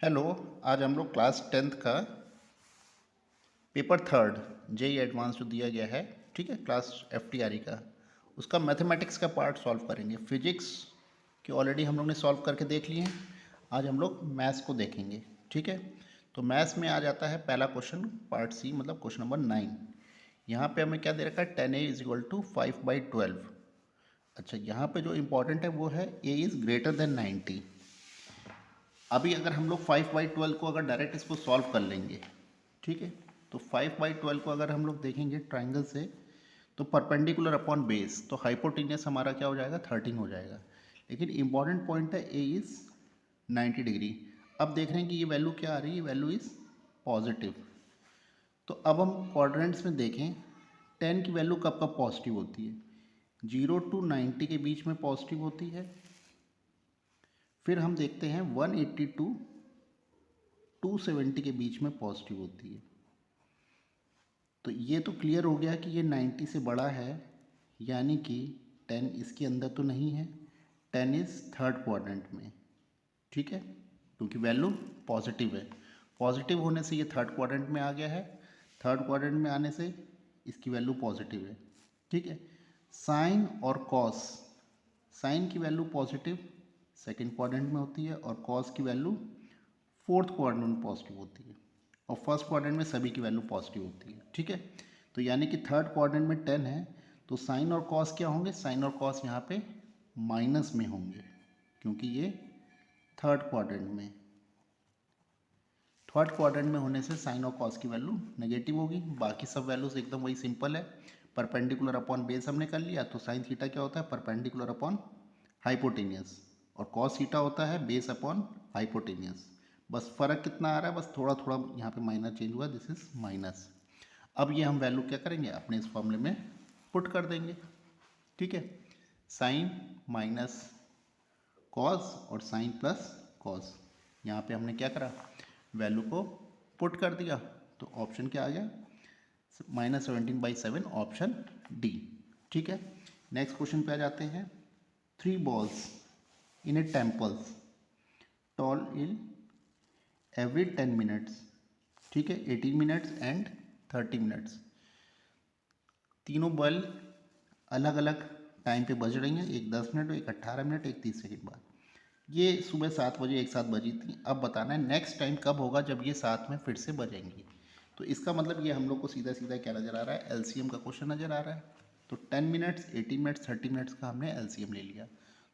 Hello. आज हम लोग क्लास 10th का पेपर थर्ड जेई एडवांस जो दिया गया है, ठीक है, क्लास एफटीआरई का, उसका मैथमेटिक्स का पार्ट सॉल्व करेंगे। फिजिक्स के ऑलरेडी हम लोग ने सॉल्व करके देख लिए हैं। आज हम लोग मैथ्स को देखेंगे, ठीक है। तो मैथ्स में आ जाता है पहला क्वेश्चन, पार्ट सी, मतलब क्वेश्चन नंबर 9। यहाँ पे हमें क्या दे रखा है, 10a इज इक्वल टू 5/12। अच्छा, यहाँ पे जो इम्पोर्टेंट है वो है a इज़ ग्रेटर देन 90। अभी अगर हम लोग 5/12 को अगर डायरेक्ट इसको सॉल्व कर लेंगे, ठीक है, तो 5/12 को अगर हम लोग देखेंगे ट्राइंगल से, तो परपेंडिकुलर अपॉन बेस, तो हाइपोटेनियस हमारा क्या हो जाएगा, 13 हो जाएगा। लेकिन इंपॉर्टेंट पॉइंट है ए इज़ 90 डिग्री। अब देख रहे हैं कि ये वैल्यू क्या आ रही है, वैल्यू इज़ पॉजिटिव। तो अब हम क्वाड्रेंट्स में देखें, 10 की वैल्यू कब कब पॉजिटिव होती है, 0 to 90 के बीच में पॉजिटिव होती है। फिर हम देखते हैं 180 to 270 के बीच में पॉजिटिव होती है। तो ये तो क्लियर हो गया कि ये 90 से बड़ा है, यानी कि 10 इसके अंदर तो नहीं है, 10 इज़ थर्ड क्वाड्रेंट में, ठीक है, क्योंकि वैल्यू पॉजिटिव है। पॉजिटिव होने से ये थर्ड क्वाड्रेंट में आ गया है, थर्ड क्वाड्रेंट में आने से इसकी वैल्यू पॉजिटिव है, ठीक है। साइन और कॉस, साइन की वैल्यू पॉजिटिव सेकेंड क्वाड्रेंट में होती है, और कॉस की वैल्यू फोर्थ क्वाड्रेंट में पॉजिटिव होती है, और फर्स्ट क्वाड्रेंट में सभी की वैल्यू पॉजिटिव होती है, ठीक है। तो यानी कि थर्ड क्वाड्रेंट में 10 है, तो साइन और कॉस क्या होंगे, साइन और कॉस यहाँ पे माइनस में होंगे, क्योंकि ये थर्ड क्वाड्रेंट में, थर्ड क्वाड्रेंट में होने से साइन और कॉस की वैल्यू नेगेटिव होगी। बाकी सब वैल्यूज एकदम वही सिंपल है। परपेंडिकुलर अपॉन बेस हमने कर लिया, तो साइन थीटा क्या होता है, परपेंडिकुलर अपॉन हाइपोटेनियस, और कॉस थीटा होता है बेस अपॉन हाइपोटेनियस। बस फर्क कितना आ रहा है, बस थोड़ा थोड़ा यहाँ पे माइनस चेंज हुआ, दिस इज माइनस। अब ये हम वैल्यू क्या करेंगे, अपने इस फॉर्मूले में पुट कर देंगे, ठीक है। साइन माइनस कॉस और साइन प्लस कॉस, यहाँ पे हमने क्या करा, वैल्यू को पुट कर दिया, तो ऑप्शन क्या आ गया, -17/7, ऑप्शन डी, ठीक है। नेक्स्ट क्वेश्चन पे आ जाते हैं। 3 balls in a temples toll in every 10 minutes, ठीक है, 18 मिनट्स एंड 30 मिनट्स। तीनों बॉल अलग अलग टाइम पे बज रही हैं, एक 10 मिनट, एक 18 मिनट, एक 30 सेकंड बाद। ये सुबह 7 बजे एक साथ बजी थी। अब बताना है नेक्स्ट टाइम कब होगा जब ये साथ में फिर से बजेंगी। तो इसका मतलब ये हम लोग को सीधा सीधा क्या नज़र आ रहा है, एलसीएम का क्वेश्चन नज़र आ रहा है। तो 10 मिनट्स, 18 मिनट्स, 30 मिनट्स का हमने एलसीएम ले लिया,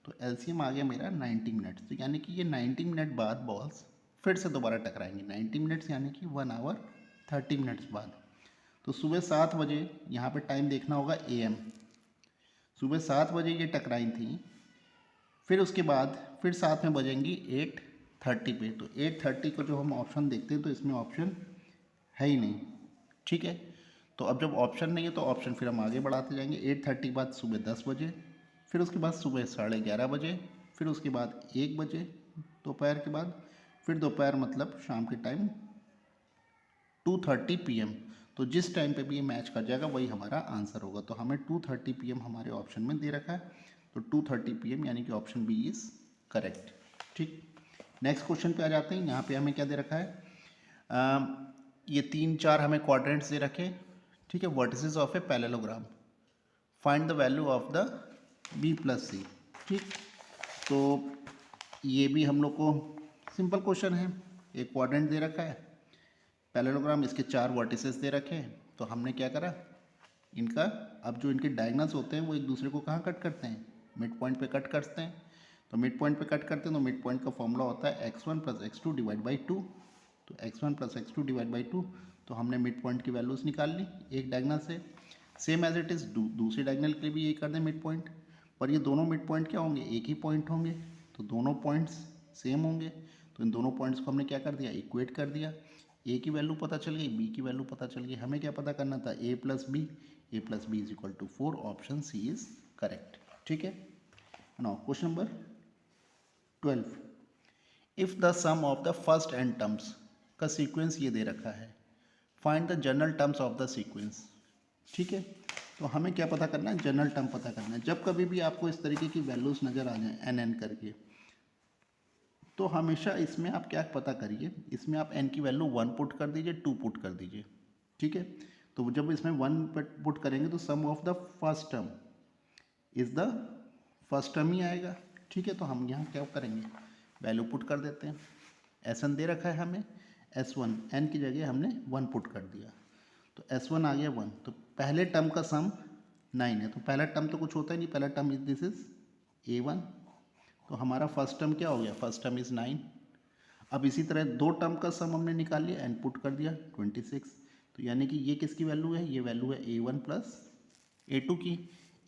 तो एलसीएम आ गया मेरा 90 मिनट्स। तो यानी कि ये 90 मिनट बाद बॉल्स फिर से दोबारा टकराएंगे। 90 मिनट्स यानी कि 1 आवर 30 मिनट्स बाद। तो सुबह 7 बजे, यहाँ पे टाइम देखना होगा एएम, सुबह 7 बजे ये टकराई थी। फिर उसके बाद फिर साथ में बजेंगी 8:30 पे। तो 8:30 को जो हम ऑप्शन देखते हैं, तो इसमें ऑप्शन है ही नहीं, ठीक है। तो अब जब ऑप्शन नहीं है तो ऑप्शन फिर हम आगे बढ़ाते जाएंगे। 8:30 के बाद सुबह 10 बजे, फिर उसके बाद सुबह 11:30 बजे, फिर उसके बाद 1 बजे दोपहर के बाद, फिर दोपहर मतलब शाम के टाइम 2:30 PM। तो जिस टाइम पे भी ये मैच कर जाएगा वही हमारा आंसर होगा। तो हमें 2:30 PM हमारे ऑप्शन में दे रखा है, तो 2:30 PM यानी कि ऑप्शन बी इज़ करेक्ट, ठीक। नेक्स्ट क्वेश्चन पे आ जाते हैं। यहाँ पे हमें क्या दे रखा है, ये 3-4 हमें क्वाड्रेंट्स दे रखे, ठीक है, vertices of a parallelogram, find the value of the B plus C, ठीक। तो ये भी हम लोग को सिंपल क्वेश्चन है। एक क्वाड्रेंट दे रखा है, पैरेललोग्राम, इसके 4 वर्टिसेस दे रखे हैं। तो हमने क्या करा, इनका अब जो इनके डायगोनल्स होते हैं वो एक दूसरे को कहाँ कट करते हैं, मिड पॉइंट पे कट करते हैं। तो मिड पॉइंट पे कट करते हैं, तो मिड पॉइंट का फॉर्मूला होता है x1 + x2 डिवाइड बाई 2। तो x1 + x2 डिवाइड बाई 2, तो हमने मिड पॉइंट की वैल्यूज़ निकाल ली एक डायगोनल से। सेम एज इट इज़ दूसरे डायगोनल के लिए भी यही कर दें मिड पॉइंट, पर ये दोनों मिड पॉइंट क्या होंगे, एक ही पॉइंट होंगे, तो दोनों पॉइंट्स सेम होंगे। तो इन दोनों पॉइंट्स को हमने क्या कर दिया, इक्वेट कर दिया। ए की वैल्यू पता चल गई, बी की वैल्यू पता चल गई। हमें क्या पता करना था, a + b, a + b = 4, option C is correct, ठीक है। Now question number 12। If the sum of the first n terms का सीक्वेंस ये दे रखा है, find the general terms of the sequence, ठीक है। तो हमें क्या पता करना है, जनरल टर्म पता करना है। जब कभी भी आपको इस तरीके की वैल्यूज़ नज़र आ जाए एन एन करके, तो हमेशा इसमें आप क्या पता करिए, इसमें आप n की वैल्यू 1 पुट कर दीजिए, 2 पुट कर दीजिए, ठीक है। तो जब इसमें 1 पुट करेंगे तो sum of the first term is the first term ही आएगा, ठीक है। तो हम यहाँ क्या करेंगे, वैल्यू पुट कर देते हैं। S1 दे रखा है हमें, S1 n की जगह हमने 1 पुट कर दिया, तो S1 आ गया 1। तो पहले टर्म का सम 9 है, तो पहला टर्म तो कुछ होता ही नहीं, पहला term is this is A1। तो हमारा फर्स्ट टर्म क्या हो गया, फर्स्ट टर्म इज 9। अब इसी तरह दो टर्म का सम हमने निकाल लिया, एन पुट कर दिया 26। तो यानी कि ये किसकी वैल्यू है, ये वैल्यू है A1 प्लस A2 की।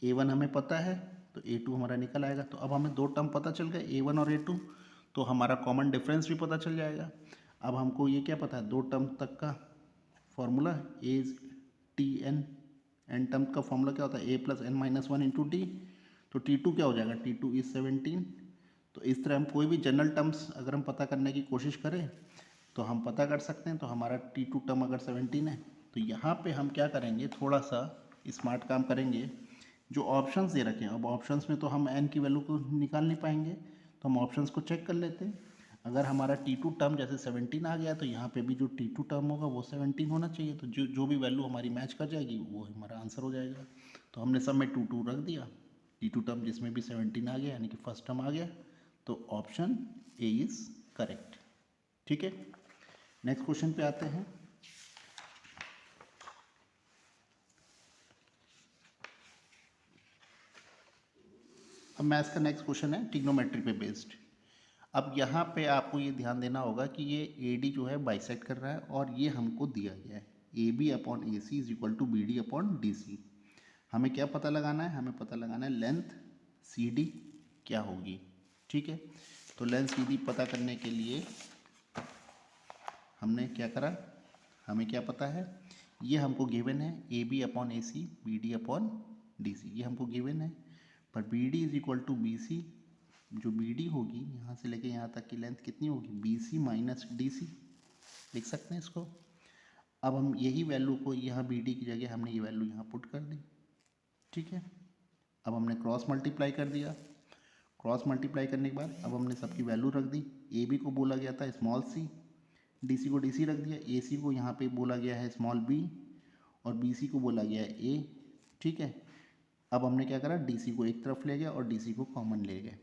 A1 हमें पता है तो A2 हमारा निकल आएगा। तो अब हमें दो टर्म पता चल गए A1 और A2, तो हमारा कॉमन डिफरेंस भी पता चल जाएगा। अब हमको ये क्या पता है, दो टर्म तक का formula A T N term का फॉर्मूला क्या होता है, A plus N minus one into T. तो T2 क्या हो जाएगा, T2 इज 17। तो इस तरह हम कोई भी जनरल टर्म्स अगर हम पता करने की कोशिश करें तो हम पता कर सकते हैं। तो हमारा T2 टर्म अगर 17 है तो यहाँ पे हम क्या करेंगे, थोड़ा सा स्मार्ट काम करेंगे। जो ऑप्शंस दे रखे हैं, अब ऑप्शंस में तो हम n की वैल्यू को निकाल नहीं पाएंगे, तो हम ऑप्शंस को चेक कर लेते हैं। अगर हमारा T2 टर्म जैसे 17 आ गया तो यहाँ पे भी जो T2 टर्म होगा वो 17 होना चाहिए। तो जो भी वैल्यू हमारी मैच कर जाएगी वो हमारा आंसर हो जाएगा। तो हमने सब में 2 2 रख दिया, T2 टर्म जिसमें भी 17 आ गया यानी कि फर्स्ट टर्म आ गया। तो ऑप्शन ए इज करेक्ट, ठीक है। नेक्स्ट क्वेश्चन पे आते हैं। अब मैथ्स का नेक्स्ट क्वेश्चन है ट्रिग्नोमेट्री पे बेस्ड। अब यहाँ पे आपको ये ध्यान देना होगा कि ये AD जो है बाइसेक्ट कर रहा है और ये हमको दिया गया है AB upon AC is equal to BD upon DC। हमें क्या पता लगाना है, हमें पता लगाना है लेंथ CD क्या होगी, ठीक है। तो लेंथ CD पता करने के लिए हमने क्या करा, हमें क्या पता है, ये हमको गिवन है AB upon AC BD upon DC, ये हमको गिवन है। पर BD is equal to BC, जो BD होगी यहाँ से लेके यहाँ तक की लेंथ कितनी होगी, BC माइनस DC, लिख सकते हैं इसको। अब हम यही वैल्यू को यहाँ BD की जगह हमने ये वैल्यू यहाँ पुट कर दी, ठीक है। अब हमने क्रॉस मल्टीप्लाई कर दिया, क्रॉस मल्टीप्लाई करने के बाद अब हमने सबकी वैल्यू रख दी। AB को बोला गया था स्मॉल c, DC को DC रख दिया, AC को यहाँ पे बोला गया है स्मॉल b और BC को बोला गया है a, ठीक है। अब हमने क्या करा, DC को एक तरफ ले गया और DC को कॉमन ले गए,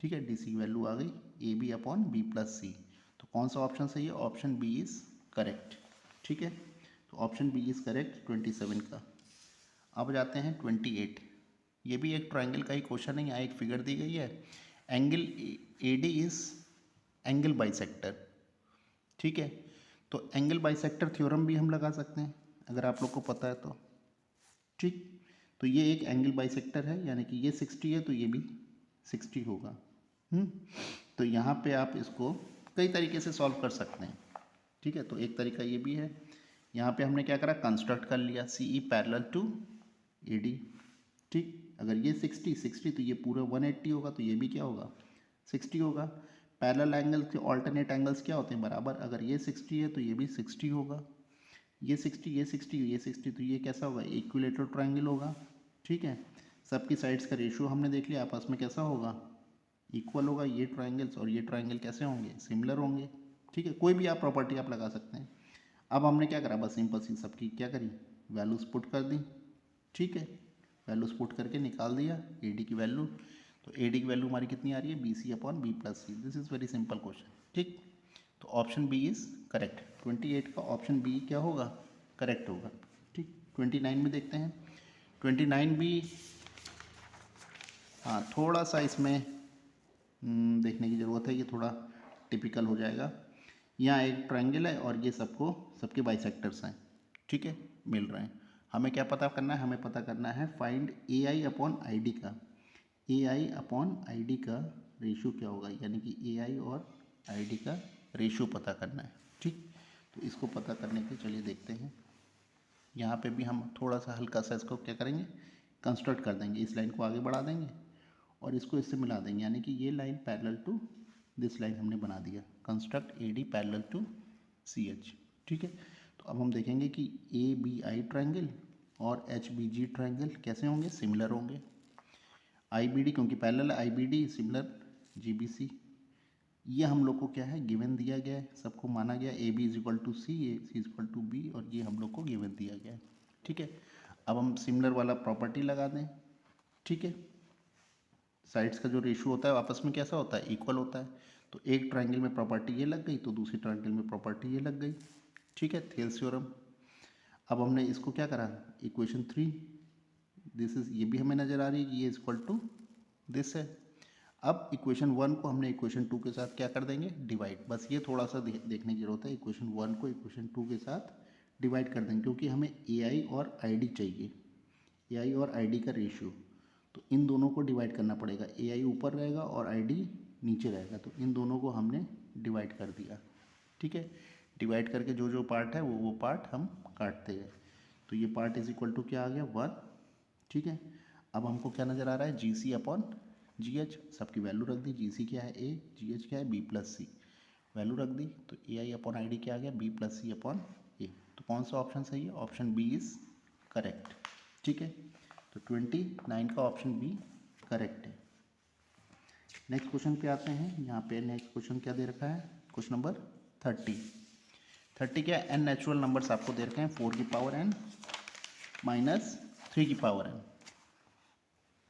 ठीक है। DC की वैल्यू आ गई AB upon B plus C। तो कौन सा ऑप्शन सही है, ऑप्शन B इज़ करेक्ट, ठीक है। तो ऑप्शन B इज़ करेक्ट 27 का। अब जाते हैं 28। ये भी एक ट्रायंगल का ही क्वेश्चन है, यहाँ एक फिगर दी गई है, angle AD is angle bisector, ठीक है। तो एंगल बाइसेक्टर थ्योरम भी हम लगा सकते हैं अगर आप लोग को पता है तो, ठीक। तो ये एक एंगल बाइसेक्टर है यानी कि ये 60 है तो ये भी 60 होगा। तो यहाँ पे आप इसको कई तरीके से सॉल्व कर सकते हैं, ठीक है। तो एक तरीका ये भी है, यहाँ पे हमने क्या करा, कंस्ट्रक्ट कर लिया CE पैरेलल टू AD, ठीक। अगर ये 60 तो ये पूरा 180 होगा, तो ये भी क्या होगा 60 होगा। पैरेलल एंगल्स के ऑल्टरनेट एंगल्स क्या होते हैं, बराबर। अगर ये 60 है तो ये भी 60 होगा, ये 60 ये 60 ये 60, तो ये कैसा होगा, इक्विलेटरल ट्रायंगल होगा, ठीक है। सबकी साइड्स का रेशियो हमने देख लिया, आपस में कैसा होगा, इक्वल होगा। ये ट्रायंगल्स और ये ट्रायंगल कैसे होंगे, सिमिलर होंगे, ठीक है। कोई भी आप प्रॉपर्टी आप लगा सकते हैं। अब हमने क्या करा, बस सिंपल सी सबकी क्या करी, वैल्यूज पुट कर दी, ठीक है। वैल्यूज पुट करके निकाल दिया AD की वैल्यू। तो AD की वैल्यू हमारी कितनी आ रही है, BC upon B plus C। This is very simple question, ठीक। तो ऑप्शन B इज़ करेक्ट। 28 का ऑप्शन B क्या होगा, करेक्ट होगा, ठीक। 29 में देखते हैं। 29 भी हाँ थोड़ा सा इसमें देखने की ज़रूरत है, ये थोड़ा टिपिकल हो जाएगा। यहाँ एक ट्रायंगल है और ये सबके बाइसेक्टर्स हैं, ठीक है, मिल रहे हैं। हमें क्या पता करना है, हमें पता करना है फाइंड AI अपॉन ID का, AI अपॉन ID का रेशियो क्या होगा, यानी कि AI और ID का रेशियो पता करना है, ठीक। तो इसको पता करने के चलिए देखते हैं। यहाँ पे भी हम थोड़ा सा हल्का सा इसको क्या करेंगे, कंस्ट्रक्ट कर देंगे। इस लाइन को आगे बढ़ा देंगे और इसको इससे मिला देंगे, यानी कि ये line parallel to this line हमने बना दिया। Construct AD parallel to CH, ठीक है। तो अब हम देखेंगे कि ABI ट्रायंगल और HBG ट्रायंगल कैसे होंगे, सिमिलर होंगे। IBD क्योंकि पैरेलल है, IBD सिमिलर GBC, ये हम लोग को क्या है गिवन दिया गया है, सबको माना गया A B is equal to C, A C is equal to B, और ये हम लोग को गिवन दिया गया है। ठीक है, अब हम सिमिलर वाला प्रॉपर्टी लगा दें। ठीक है, साइड्स का जो रेशियो होता है आपस में कैसा होता है, इक्वल होता है। तो एक ट्रायंगल में प्रॉपर्टी ये लग गई तो दूसरी ट्रायंगल में प्रॉपर्टी ये लग गई। ठीक है, थेल्स थ्योरम। अब हमने इसको क्या करा, इक्वेशन 3 दिस इज, ये भी हमें नज़र आ रही है कि ये इज इक्वल टू दिस है। अब इक्वेशन 1 को हमने इक्वेशन 2 के साथ क्या कर देंगे, डिवाइड। बस ये थोड़ा सा देखने की जरूरत है, इक्वेशन 1 को इक्वेशन 2 के साथ डिवाइड कर देंगे, क्योंकि हमें ए आई और आई डी चाहिए, ए आई और आई डी का रेशियो। तो इन दोनों को डिवाइड करना पड़ेगा, ए आई ऊपर रहेगा और आई डी नीचे रहेगा, तो इन दोनों को हमने डिवाइड कर दिया। ठीक है, डिवाइड करके जो जो पार्ट है वो पार्ट हम काटते गए। तो ये पार्ट इज इक्वल टू क्या आ गया, 1। ठीक है, अब हमको क्या नज़र आ रहा है, जी सी अपॉन जी एच, सबकी वैल्यू रख दी। जी सी क्या है ए, जी एच क्या है बी प्लस सी, वैल्यू रख दी। तो ए आई अपॉन आई डी क्या आ गया, बी प्लस सी अपॉन ए। तो कौन सा ऑप्शन सही है, ऑप्शन बी इज करेक्ट। ठीक है, तो 29 का ऑप्शन बी करेक्ट है। नेक्स्ट क्वेश्चन पे आते हैं। यहाँ पे नेक्स्ट क्वेश्चन क्या दे रखा है, क्वेश्चन नंबर 30 क्या, एन नेचुरल नंबर्स आपको दे रखे हैं, 4 की पावर एन माइनस 3 की पावर एन।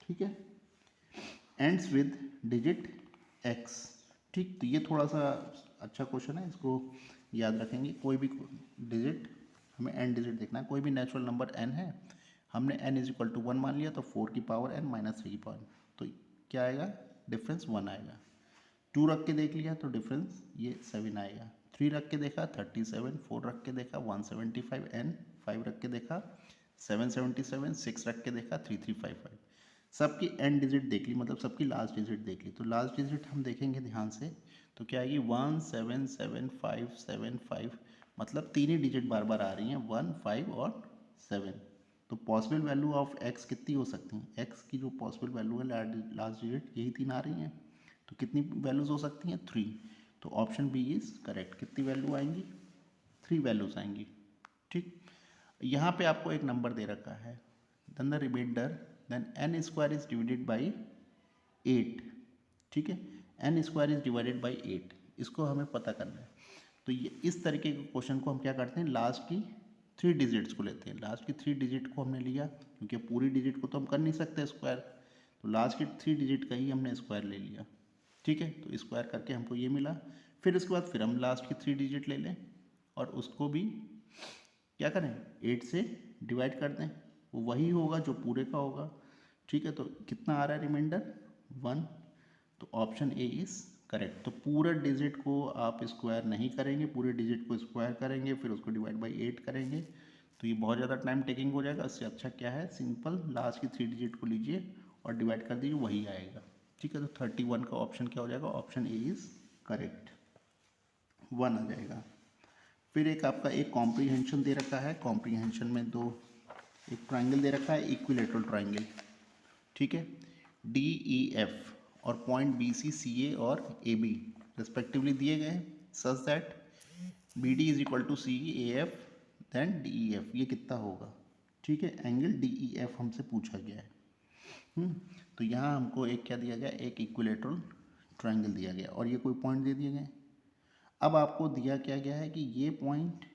ठीक है, एंड्स विद डिजिट एक्स। ठीक, तो ये थोड़ा सा अच्छा क्वेश्चन है, इसको याद रखेंगे। कोई भी डिजिट, हमें एन डिजिट देखना है, कोई भी नेचुरल नंबर एन है, हमने एन इज इक्वल टू 1 मान लिया, तो 4 की पावर एन माइनस 3 की पावर, तो क्या आएगा, डिफरेंस 1 आएगा। 2 रख के देख लिया तो डिफरेंस ये 7 आएगा। 3 रख के देखा 37, 4 रख के देखा 175 एन, 5 रख के देखा 777, 6 रख के देखा 3355। सबकी एंड डिजिट देख ली, मतलब सबकी लास्ट डिजिट देख ली। तो लास्ट डिजिट हम देखेंगे ध्यान से, तो क्या आएगी 17775, मतलब तीन ही डिजिट बार बार आ रही हैं, 1, 5 और 7। तो पॉसिबल वैल्यू ऑफ एक्स कितनी हो सकती हैं, एक्स की जो पॉसिबल वैल्यू है लास्ट डिजिट यही 3 आ रही हैं, तो कितनी वैल्यूज हो सकती हैं, 3। तो ऑप्शन बी इज करेक्ट। कितनी वैल्यू आएंगी, 3 वैल्यूज आएंगी। ठीक, यहाँ पे आपको एक नंबर दे रखा है, then the remainder, then n square is divided by 8। ठीक है, n square is divided by 8, इसको हमें पता करना है। तो ये इस तरीके के क्वेश्चन को हम क्या करते हैं, लास्ट की 3 डिजिट्स को लेते हैं। लास्ट की 3 डिजिट को हमने लिया, क्योंकि पूरी डिजिट को तो हम कर नहीं सकते स्क्वायर, तो लास्ट की 3 डिजिट का ही हमने स्क्वायर ले लिया। ठीक है, तो स्क्वायर करके हमको ये मिला। फिर उसके बाद फिर हम लास्ट की 3 डिजिट ले लें और उसको भी क्या करें, 8 से डिवाइड कर दें, वो वही होगा जो पूरे का होगा। ठीक है, तो कितना आ रहा है रिमाइंडर, 1। तो ऑप्शन ए इज करेक्ट। तो पूरे डिजिट को आप स्क्वायर नहीं करेंगे, पूरे डिजिट को स्क्वायर करेंगे फिर उसको डिवाइड बाई 8 करेंगे, तो ये बहुत ज़्यादा टाइम टेकिंग हो जाएगा। इससे अच्छा क्या है, सिंपल लास्ट की 3 डिजिट को लीजिए और डिवाइड कर दीजिए, वही आएगा। ठीक है, तो 31 का ऑप्शन क्या हो जाएगा, ऑप्शन ए इज करेक्ट, 1 आ जाएगा। फिर एक आपका एक कॉम्प्रीहेंशन दे रखा है, कॉम्प्रीहेंशन में दो, एक ट्राइंगल दे रखा है, इक्विलेटरल ट्राइंगल। ठीक है, डी ई एफ और point B C C A और ए बी रिस्पेक्टिवली दिए गए हैं, such that B D is equal to C A F then D E F, ये कितना होगा। ठीक है, एंगल डी ई एफ हमसे पूछा गया है। तो यहाँ हमको एक क्या दिया गया, एक इक्विलेटरल ट्राइंगल दिया गया और ये कोई पॉइंट दे दिए गए। अब आपको दिया क्या गया है कि ये पॉइंट,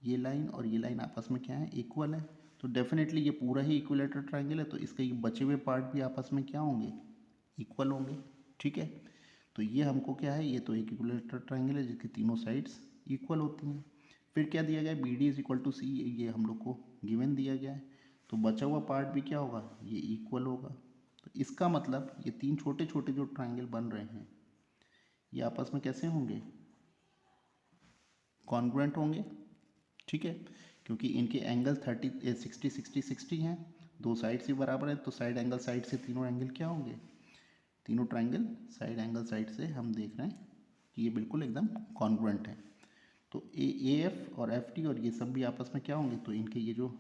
ये लाइन और ये लाइन आपस में क्या है, इक्वल है। तो डेफिनेटली ये पूरा ही इक्विलेटरल ट्राइंगल है, तो इसके ये बचे हुए पार्ट भी आपस में क्या होंगे, इक्वल होंगे। ठीक है, तो ये हमको क्या है, ये तो एक इक्विलेटरल ट्राइंगल है जिसकी तीनों साइड्स इक्वल होती हैं। फिर क्या दिया गया, B D is equal to C, ये हम लोग को गिवन दिया गया है, तो बचा हुआ पार्ट भी क्या होगा, ये इक्वल होगा। तो इसका मतलब ये 3 छोटे छोटे जो ट्राइंगल बन रहे हैं ये आपस में कैसे होंगे, कॉन्ग्रुएंट होंगे। ठीक है, क्योंकि इनके एंगल 60 हैं, दो साइड से बराबर हैं, तो साइड एंगल साइड से तीनों एंगल क्या होंगे, तीनों ट्राइंगल साइड एंगल साइड से हम देख रहे हैं कि ये बिल्कुल एकदम कॉन्ग्रुएंट है। तो ए एफ और एफ टी और ये सब भी आपस में क्या होंगे, तो इनके ये जो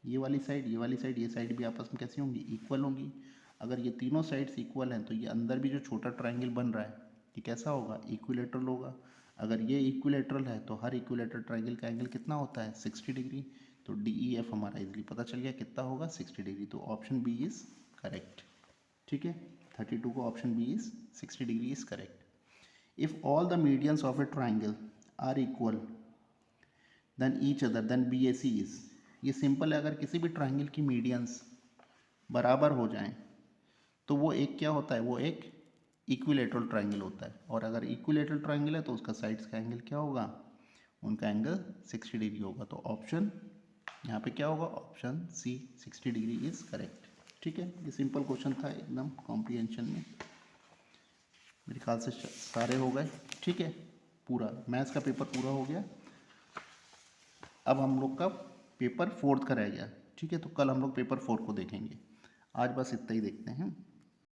ये वाली साइड, ये वाली साइड, ये साइड भी आपस में कैसी होंगी, इक्वल होंगी। अगर ये तीनों साइड्स इक्वल हैं तो ये अंदर भी जो छोटा ट्राइंगल बन रहा है ये कैसा होगा, इक्विलेटरल होगा। अगर ये इक्विलेटरल है तो हर इक्विलेटरल ट्राइंगल का एंगल कितना होता है, 60 डिग्री। तो डी ई एफ हमारा इजीली पता चल गया कितना होगा, 60 डिग्री। तो ऑप्शन बी इज करेक्ट। ठीक है, 32 को option B is 60 degree is correct. If all the medians of a triangle are equal then each other then B A C is, ये सिंपल है, अगर किसी भी ट्राइंगल की मीडियंस बराबर हो जाएं तो वो एक क्या होता है, वो एक इक्विलेटरल ट्राइंगल होता है। और अगर इक्विलेटरल ट्राइंगल है तो उसका साइड्स का एंगल क्या होगा, उनका एंगल 60 डिग्री होगा। तो ऑप्शन यहाँ पे क्या होगा, option C 60 degree is correct. ठीक है, ये सिंपल क्वेश्चन था एकदम कॉम्प्रिहेंशन में, मेरे ख्याल से सारे हो गए। ठीक है, पूरा मैथ्स का पेपर पूरा हो गया। अब हम लोग का पेपर 4th का रह गया। ठीक है, तो कल हम लोग पेपर 4 को देखेंगे। आज बस इतना ही देखते हैं।